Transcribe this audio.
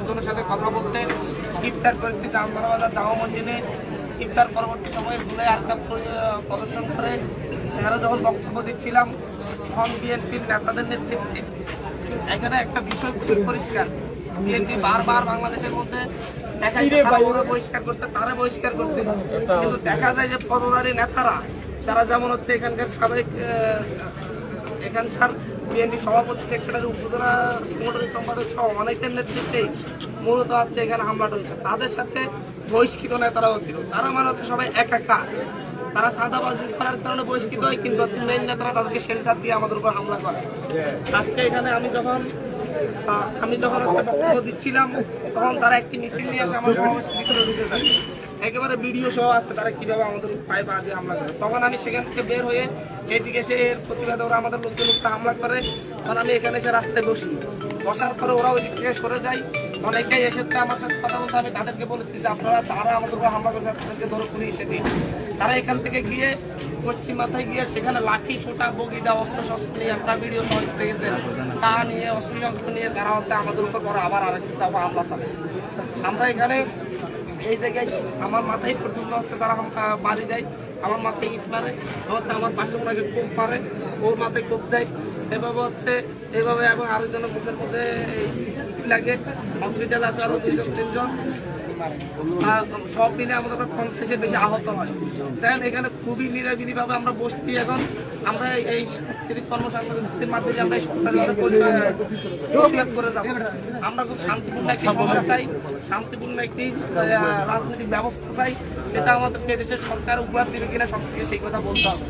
লোকজনের সাথে কথা বলতে ইফতার করেছি জামতলা বাজার জামা মসজিদে। ইফতার পরবর্তী সময়ে জুলাই আরকাব প্রদর্শন করে সেখানে যখন বক্তব্য দিচ্ছিলাম তখন বিএনপির নেতাদের নেতৃত্বে এখানে একটা বিষয় খুব পরিষ্কার। বিএনপি বারবার বাংলাদেশের মধ্যে দেখা যায় তারা বহিষ্কার করছে, তারা বহিষ্কার করছে, কিন্তু দেখা যায় যে পদধারী নেতারা যারা যেমন হচ্ছে এখানকার সাবেক এখানকার বিএনপি সভাপতি, সেক্রেটারি, উপজেলা সাংগঠনিক সম্পাদক সহ অনেকের নেতৃত্বেই মূলত হচ্ছে এখানে হামলাটা হয়েছে। তাদের সাথে বহিষ্কৃত নেতারাও ছিল। তারা মানে হচ্ছে সবাই একা, তারা সাদাবাজি করার কারণে বহিষ্কৃত হয়, কিন্তু হচ্ছে মেইন নেতারা তাদেরকে শেল্টার দিয়ে আমাদের উপর হামলা করে। আজকে এখানে আমি যখন হচ্ছে বক্তব্য দিচ্ছিলাম তখন তারা একটি মিছিল নিয়ে এসে আমার সমাবেশের ভিতরে ঢুকে যায়। একেবারে ভিডিও সহ আছে তারা কিভাবে আমাদের পায়ে পা দিয়ে হামলা করে। তখন আমি সেখান থেকে বের হয়ে এইদিকে এসে এর প্রতিবাদে ওরা আমাদের লোকজন হামলা করে। তখন আমি এখানে এসে রাস্তায় বসার পরে ওরা ওই দিক থেকে সরে যায়। অনেকেই এসেছে আমার সাথে কথা বলতে, আমি তাদেরকে বলেছি যে আপনারা যারা আমাদের উপর হামলা করেছে তাদেরকে ধরে পুলিশে দিন। তারা এখান থেকে গিয়ে পশ্চিম মাথায় গিয়ে সেখানে লাঠি, ছোটা, বগিদা, অস্ত্র শস্ত্র নিয়ে আপনারা ভিডিও দেখেছেন, তা নিয়ে অস্ত্র শস্ত্র নিয়ে তারা হচ্ছে আমাদের উপর পরে আবার আরেকটি দফা হামলা চালায়। আমরা এখানে এই জায়গায় আমার মাথায় পর্যন্ত হচ্ছে তারা বাড়ি দেয়, আমার মাথায় ইট মারে, হচ্ছে আমার পাশে ওনাকে কোপ মারে, ওর মাথায় কোপ দেয়, এভাবে হচ্ছে এভাবে। এবং আরেকজনের মুখের মধ্যে লাগে, হসপিটাল আছে আরো 2-3 জন, সব মিলে আমাদের 50-এর বেশি আহত হয়। দেখেন এখানে খুবই নিরাবিলি ভাবে আমরা বসছি। এখন আমরা এই সাংস্কৃতিক কর্মসূচির মাধ্যমে আমরা এই সরকারের প্রতিবাদ করে যাবো। আমরা খুব শান্তিপূর্ণ একটি সমাজ চাই, শান্তিপূর্ণ একটি রাজনৈতিক ব্যবস্থা চাই। সেটা আমাদেরকে দেশের সরকার উপহার দিবে কিনা সবথেকে সেই কথা বলতে হবে।